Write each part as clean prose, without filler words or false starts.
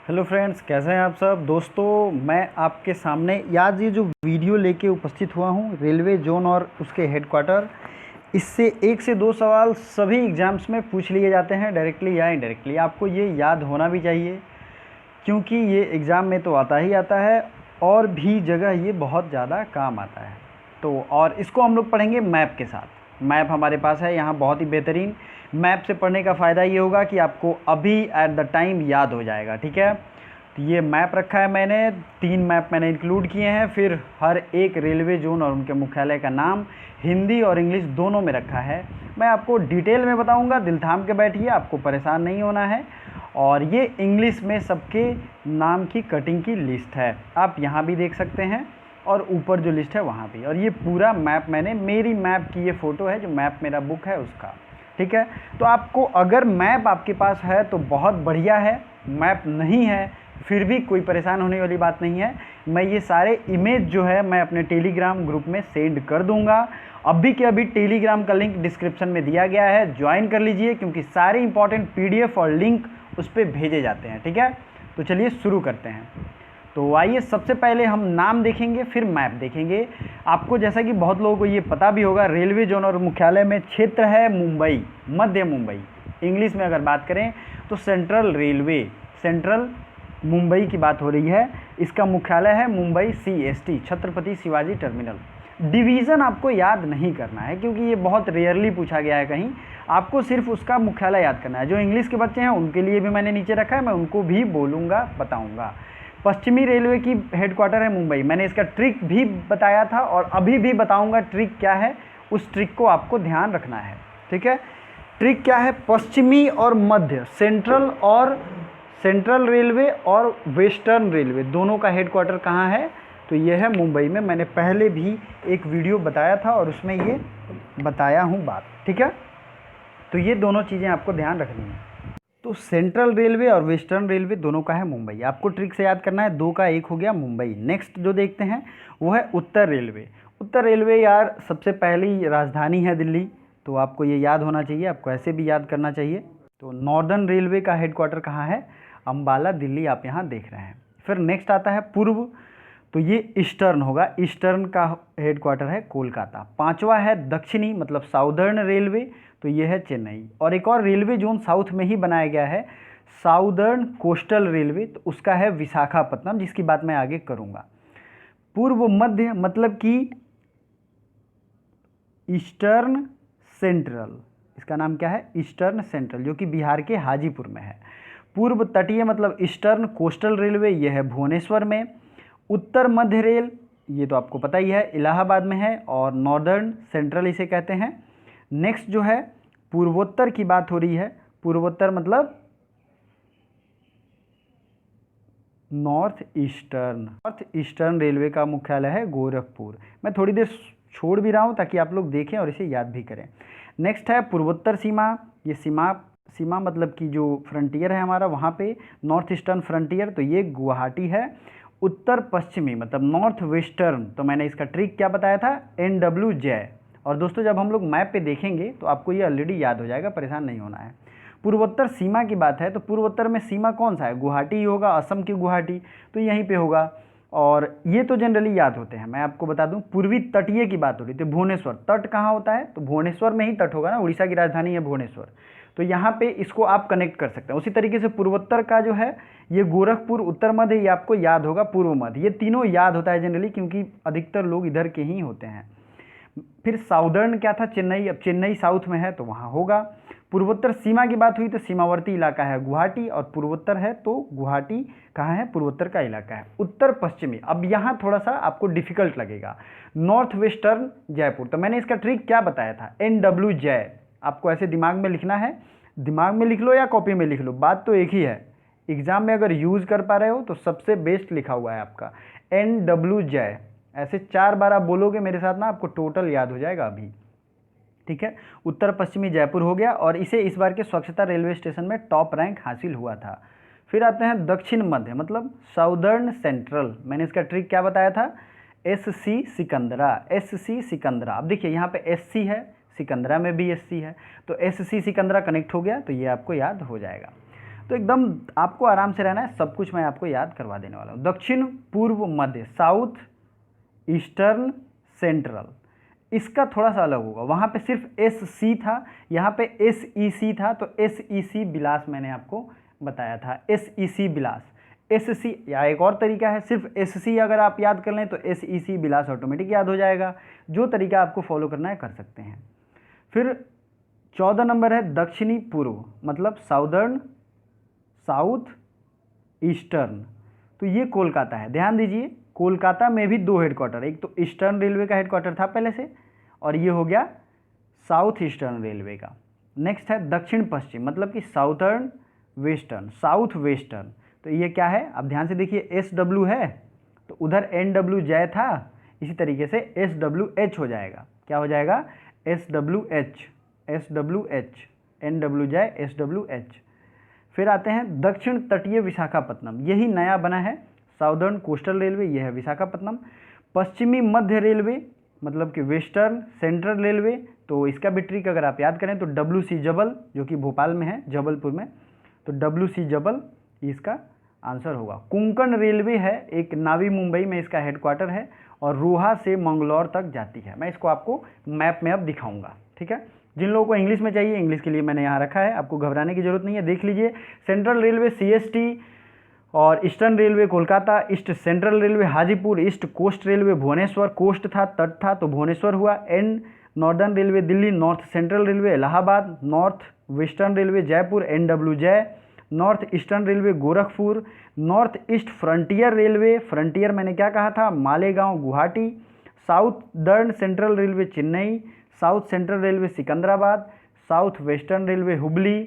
Hello friends, कैसे हैं आप सब। दोस्तों, मैं आपके सामने आज ये जो वीडियो लेके उपस्थित हुआ हूँ, रेलवे जोन और उसके हेडक्वार्टर, इससे एक से दो सवाल सभी एग्ज़ाम्स में पूछ लिए जाते हैं, डायरेक्टली या इनडायरेक्टली। आपको ये याद होना भी चाहिए, क्योंकि ये एग्ज़ाम में तो आता ही आता है और भी जगह ये बहुत ज़्यादा काम आता है। तो और इसको हम लोग पढ़ेंगे मैप के साथ। मैप हमारे पास है यहाँ, बहुत ही बेहतरीन। मैप से पढ़ने का फ़ायदा ये होगा कि आपको अभी एट द टाइम याद हो जाएगा, ठीक है। तो ये मैप रखा है मैंने, 3 मैप मैंने इंक्लूड किए हैं। फिर हर एक रेलवे जोन और उनके मुख्यालय का नाम हिंदी और इंग्लिश दोनों में रखा है। मैं आपको डिटेल में बताऊंगा, दिल थाम के बैठिए, आपको परेशान नहीं होना है। और ये इंग्लिश में सबके नाम की कटिंग की लिस्ट है, आप यहाँ भी देख सकते हैं और ऊपर जो लिस्ट है वहाँ भी। और ये पूरा मैप मैंने, मेरी मैप की ये फ़ोटो है, जो मैप मेरा बुक है उसका, ठीक है। तो आपको अगर मैप आपके पास है तो बहुत बढ़िया है, मैप नहीं है फिर भी कोई परेशान होने वाली बात नहीं है। मैं ये सारे इमेज जो है मैं अपने टेलीग्राम ग्रुप में सेंड कर दूंगा। अभी के अभी टेलीग्राम का लिंक डिस्क्रिप्शन में दिया गया है, ज्वाइन कर लीजिए, क्योंकि सारे इंपॉर्टेंट पीडीएफ और लिंक उस पर भेजे जाते हैं, ठीक है। तो चलिए शुरू करते हैं। तो आइए, सबसे पहले हम नाम देखेंगे, फिर मैप देखेंगे। आपको जैसा कि बहुत लोगों को ये पता भी होगा, रेलवे जोन और मुख्यालय में क्षेत्र है मुंबई, मध्य मुंबई। इंग्लिश में अगर बात करें तो सेंट्रल रेलवे, सेंट्रल मुंबई की बात हो रही है। इसका मुख्यालय है Mumbai CST, Chhatrapati Shivaji terminal. Division आपको याद नहीं करना है, क्योंकि ये बहुत रेयरली पूछा गया है कहीं। आपको सिर्फ उसका मुख्यालय याद करना है। जो इंग्लिश के बच्चे हैं उनके लिए भी मैंने नीचे रखा है, मैं उनको भी बोलूँगा, बताऊँगा। पश्चिमी रेलवे की हेडक्वार्टर है मुंबई। मैंने इसका ट्रिक भी बताया था और अभी भी बताऊँगा ट्रिक क्या है। उस ट्रिक को आपको ध्यान रखना है, ठीक है। ट्रिक क्या है? पश्चिमी और मध्य, सेंट्रल रेलवे और वेस्टर्न रेलवे दोनों का हेडक्वार्टर कहाँ है? तो ये है मुंबई में। मैंने पहले भी एक वीडियो बताया था और उसमें ये बताया हूँ बात, ठीक है। तो ये दोनों चीज़ें आपको ध्यान रखनी है। तो सेंट्रल रेलवे और वेस्टर्न रेलवे दोनों का है मुंबई। आपको ट्रिक से याद करना है, 2 का 1 हो गया मुंबई। नेक्स्ट जो देखते हैं वो है उत्तर रेलवे। उत्तर रेलवे यार सबसे पहली राजधानी है दिल्ली, तो आपको ये याद होना चाहिए, आपको ऐसे भी याद करना चाहिए। तो नॉर्दर्न रेलवे का हेडक्वार्टर कहाँ है? अम्बाला, दिल्ली, आप यहाँ देख रहे हैं। फिर नेक्स्ट आता है पूर्व, तो ये ईस्टर्न होगा। ईस्टर्न का हेडक्वार्टर है कोलकाता। 5वां है दक्षिणी, मतलब साउदर्न रेलवे, तो ये है चेन्नई। और एक और रेलवे जोन साउथ में ही बनाया गया है, साउदर्न कोस्टल रेलवे, तो उसका है विशाखापत्तनम, जिसकी बात मैं आगे करूँगा। पूर्व मध्य मतलब कि ईस्टर्न सेंट्रल, इसका नाम क्या है? ईस्टर्न सेंट्रल, जो कि बिहार के हाजीपुर में है। पूर्व तटीय मतलब ईस्टर्न कोस्टल रेलवे, ये है भुवनेश्वर में। उत्तर मध्य रेल, ये तो आपको पता ही है, इलाहाबाद में है। और नॉर्दर्न सेंट्रल इसे कहते हैं। नेक्स्ट जो है पूर्वोत्तर की बात हो रही है। पूर्वोत्तर मतलब नॉर्थ ईस्टर्न रेलवे का मुख्यालय है गोरखपुर। मैं थोड़ी देर छोड़ भी रहा हूँ ताकि आप लोग देखें और इसे याद भी करें। नेक्स्ट है पूर्वोत्तर सीमा। ये सीमा मतलब कि जो फ्रंटियर है हमारा, वहाँ पे नॉर्थ ईस्टर्न फ्रंटियर, तो ये गुवाहाटी है। उत्तर पश्चिमी मतलब नॉर्थ वेस्टर्न, तो मैंने इसका ट्रिक क्या बताया था? NWJ। और दोस्तों, जब हम लोग मैप पे देखेंगे तो आपको ये ऑलरेडी याद हो जाएगा, परेशान नहीं होना है। पूर्वोत्तर सीमा की बात है तो पूर्वोत्तर में सीमा कौन सा है? गुवाहाटी ही होगा, असम की गुवाहाटी, तो यहीं पे होगा। और ये तो जनरली याद होते हैं। मैं आपको बता दूं, पूर्वी तटीय की बात हो रही थी, भुवनेश्वर। तट कहाँ होता है? तो भुवनेश्वर में ही तट होगा ना, उड़ीसा की राजधानी है भुवनेश्वर, तो यहाँ पे इसको आप कनेक्ट कर सकते हैं। उसी तरीके से पूर्वोत्तर का जो है ये गोरखपुर, उत्तर मध्य, ये आपको याद होगा पूर्व मध्य। ये तीनों याद होता है जनरली, क्योंकि अधिकतर लोग इधर के ही होते हैं। फिर साउदर्न क्या था? चेन्नई। अब चेन्नई साउथ में है तो वहाँ होगा। पूर्वोत्तर सीमा की बात हुई तो सीमावर्ती इलाका है गुवाहाटी, और पूर्वोत्तर है तो गुवाहाटी कहाँ है? पूर्वोत्तर का इलाका है। उत्तर पश्चिमी, अब यहाँ थोड़ा सा आपको डिफिकल्ट लगेगा। नॉर्थ वेस्टर्न जयपुर, तो मैंने इसका ट्रिक क्या बताया था? NWJ। आपको ऐसे दिमाग में लिखना है, दिमाग में लिख लो या कॉपी में लिख लो, बात तो एक ही है। एग्जाम में अगर यूज कर पा रहे हो तो सबसे बेस्ट लिखा हुआ है आपका NWJ। ऐसे 4 बार आप बोलोगे मेरे साथ ना, आपको टोटल याद हो जाएगा अभी, ठीक है। उत्तर पश्चिमी जयपुर हो गया, और इसे इस बार के स्वच्छता रेलवे स्टेशन में टॉप रैंक हासिल हुआ था। फिर आते हैं दक्षिण मध्य मतलब साउदर्न सेंट्रल। मैंने इसका ट्रिक क्या बताया था? SC सिकंदरा। अब देखिए यहाँ पे SC है, सिकंदरा में भी SC है, तो SC सिकंदरा कनेक्ट हो गया, तो ये आपको याद हो जाएगा। तो एकदम आपको आराम से रहना है, सब कुछ मैं आपको याद करवा देने वाला हूँ। दक्षिण पूर्व मध्य, साउथ ईस्टर्न सेंट्रल, इसका थोड़ा सा अलग होगा। वहाँ पे सिर्फ एस सी था, यहाँ पे एस ई सी था, तो एस ई सी बिलास मैंने आपको बताया था, एस ई सी बिलास। एस सी या एक और तरीका है, सिर्फ एस सी अगर आप याद कर लें तो एस ई सी बिलास ऑटोमेटिक याद हो जाएगा। जो तरीका आपको फॉलो करना है कर सकते हैं। फिर 14 नंबर है दक्षिणी पूर्व, मतलब साउदर्न, साउथ ईस्टर्न, तो ये कोलकाता है। ध्यान दीजिए, कोलकाता में भी 2 हेडक्वार्टर, एक तो ईस्टर्न रेलवे का हेडक्वार्टर था पहले से, और ये हो गया साउथ ईस्टर्न रेलवे का। नेक्स्ट है दक्षिण पश्चिम, मतलब कि साउथर्न वेस्टर्न, साउथ वेस्टर्न, तो ये क्या है, अब ध्यान से देखिए, एस डब्ल्यू है तो उधर एन डब्ल्यू जय था, इसी तरीके से एस डब्ल्यू एच हो जाएगा। क्या हो जाएगा, S W H, S W H, N W Jai, S W H. फिर आते हैं दक्षिण तटीय विशाखापट्टनम, यही नया बना है, साउदर्न कोस्टल रेलवे, यह है विशाखापट्टनम। पश्चिमी मध्य रेलवे, मतलब कि वेस्टर्न सेंट्रल रेलवे, तो इसका भी ट्रिक अगर आप याद करें तो डब्ल्यू सी जबल, जो कि भोपाल में है, जबलपुर में, तो डब्ल्यू सी जबल इसका आंसर होगा। कोंकण रेलवे है एक, नावी मुंबई में इसका हेडक्वार्टर है, और रोहा से मंगलौर तक जाती है। मैं इसको आपको मैप में अब दिखाऊंगा, ठीक है। जिन लोगों को इंग्लिश में चाहिए, इंग्लिश के लिए मैंने यहाँ रखा है, आपको घबराने की जरूरत नहीं है, देख लीजिए। सेंट्रल रेलवे सीएसटी, और eastern railway Kolkata, east central railway Hajipur, east coast railway Bhubaneswar, coast था तट था तो भुवनेश्वर हुआ। And northern railway Delhi, north central railway Allahabad, north western railway Jaipur, NW Jai. North eastern railway Gorakhpur, north east frontier railway, frontier मैंने क्या कहा था, Malegaon Guwahati. Southern central railway Chennai, south central railway Secunderabad, south western railway Hubli,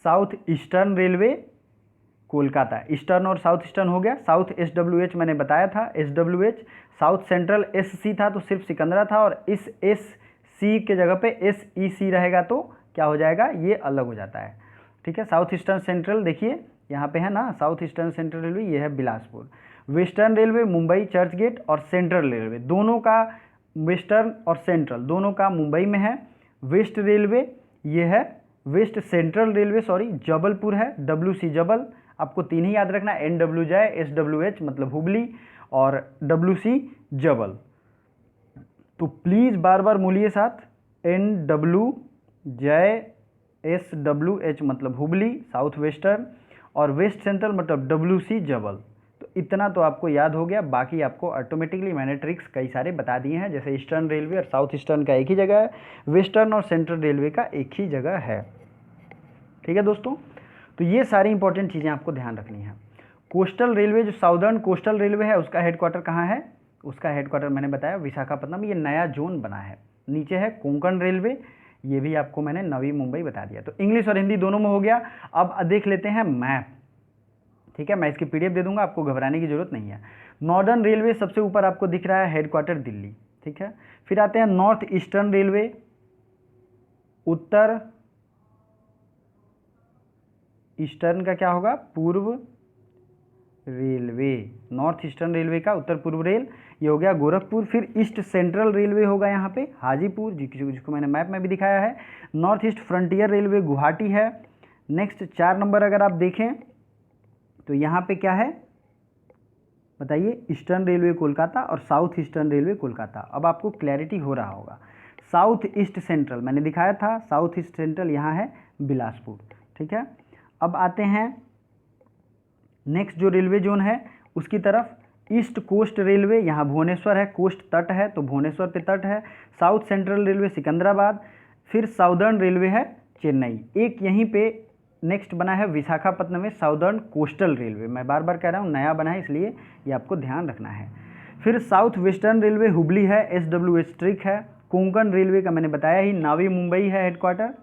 south eastern railway Kolkata. Eastern और south eastern हो गया। South S W H मैंने बताया था, S W H. South central S C था तो सिर्फ सिकंदरा था, और इस एस सी के जगह पे एस ई सी रहेगा तो क्या हो जाएगा, ये अलग हो जाता है, ठीक है। साउथ ईस्टर्न सेंट्रल देखिए यहाँ पे है ना, साउथ ईस्टर्न सेंट्रल रेलवे, ये है Bilaspur. Western railway Mumbai Churchgate, और सेंट्रल रेलवे दोनों का, वेस्टर्न और सेंट्रल दोनों का मुंबई में है। वेस्ट रेलवे ये है, west central railway sorry Jabalpur है, डब्ल्यू सी जबल, आपको 3 ही याद रखना, N W Jai, S W H मतलब हुबली, और डब्ल्यू सी जबल। तो प्लीज़ बार बार बोलिए साथ, N W Jai, S W H मतलब हुबली साउथ वेस्टर्न, और वेस्ट सेंट्रल मतलब डब्ल्यू सी जबल। तो इतना तो आपको याद हो गया, बाकी आपको ऑटोमेटिकली मैंने ट्रिक्स कई सारे बता दिए हैं, जैसे ईस्टर्न रेलवे और साउथ ईस्टर्न का एक ही जगह है, वेस्टर्न और सेंट्रल रेलवे का एक ही जगह है, ठीक है दोस्तों। तो ये सारी इंपॉर्टेंट चीज़ें आपको ध्यान रखनी है। कोस्टल रेलवे, जो साउदर्न कोस्टल रेलवे है, उसका हेडक्वार्टर कहाँ है, उसका हेडक्वार्टर मैंने बताया विशाखापट्टनम, ये नया जोन बना है। नीचे है कोंकण रेलवे, ये भी आपको मैंने नवी मुंबई बता दिया। तो इंग्लिश और हिंदी दोनों में हो गया। अब देख लेते हैं मैप, ठीक है। मैं इसकी पीडीएफ दे दूंगा, आपको घबराने की जरूरत नहीं है। नॉर्दर्न रेलवे सबसे ऊपर आपको दिख रहा है, हेडक्वार्टर दिल्ली, ठीक है। फिर आते हैं नॉर्थ ईस्टर्न रेलवे, उत्तर ईस्टर्न का क्या होगा, पूर्व रेलवे, नॉर्थ ईस्टर्न रेलवे का उत्तर पूर्व रेल, ये हो गया गोरखपुर। फिर ईस्ट सेंट्रल रेलवे होगा यहाँ पे हाजीपुर, जिसको मैंने मैप में भी दिखाया है। North east frontier railway Guwahati है। नेक्स्ट 4 नंबर अगर आप देखें तो यहाँ पे क्या है बताइए, ईस्टर्न रेलवे कोलकाता और साउथ ईस्टर्न रेलवे कोलकाता। अब आपको क्लैरिटी हो रहा होगा। साउथ ईस्ट सेंट्रल मैंने दिखाया था, साउथ ईस्ट सेंट्रल यहाँ है बिलासपुर, ठीक है। अब आते हैं नेक्स्ट जो रेलवे जोन है उसकी तरफ, ईस्ट कोस्ट रेलवे, यहाँ भुवनेश्वर है, कोस्ट तट है तो भुवनेश्वर पे तट है। South central railway Secunderabad. फिर साउदर्न रेलवे है चेन्नई। एक यहीं पे नेक्स्ट बना है विशाखापट्टनम में साउदर्न कोस्टल रेलवे, मैं बार बार कह रहा हूँ नया बना है इसलिए ये आपको ध्यान रखना है। फिर साउथ वेस्टर्न रेलवे हुबली है, SWH ट्रिक है। कोंकण रेलवे का मैंने बताया ही, नावी मुंबई है हेडक्वार्टर।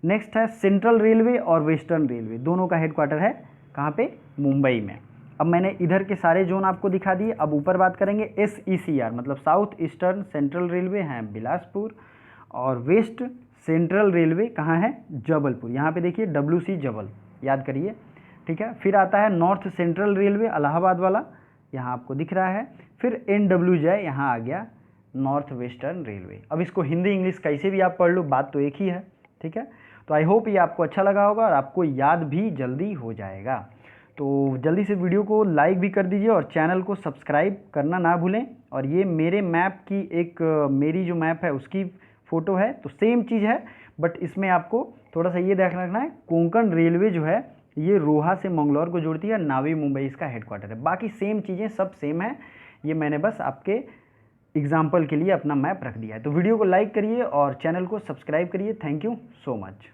नेक्स्ट है सेंट्रल रेलवे और वेस्टर्न रेलवे, दोनों का हेडक्वार्टर है कहाँ पे, मुंबई में। अब मैंने इधर के सारे जोन आपको दिखा दिए। अब ऊपर बात करेंगे SECR मतलब साउथ ईस्टर्न सेंट्रल रेलवे हैं बिलासपुर, और वेस्ट सेंट्रल रेलवे कहाँ है, जबलपुर। यहाँ पे देखिए WC जबल, याद करिए, ठीक है। फिर आता है नॉर्थ सेंट्रल रेलवे इलाहाबाद वाला, यहाँ आपको दिख रहा है। फिर NWJ यहाँ आ गया नॉर्थ वेस्टर्न रेलवे। अब इसको हिंदी इंग्लिश कैसे भी आप पढ़ लो, बात तो एक ही है, ठीक है। तो आई होप ये आपको अच्छा लगा होगा और आपको याद भी जल्दी हो जाएगा। तो जल्दी से वीडियो को लाइक भी कर दीजिए और चैनल को सब्सक्राइब करना ना भूलें। और ये मेरे मैप की एक मेरी जो मैप है उसकी फ़ोटो है, तो सेम चीज़ है, बट इसमें आपको थोड़ा सा ये ध्यान रखना है, कोंकण रेलवे जो है ये रोहा से मंगलौर को जोड़ती है, नावी मुंबई इसका हेडक्वार्टर है। बाकी सेम चीज़ें सब सेम है, ये मैंने बस आपके एग्जाम्पल के लिए अपना मैप रख दिया है। तो वीडियो को लाइक करिए और चैनल को सब्सक्राइब करिए। Thank you so much.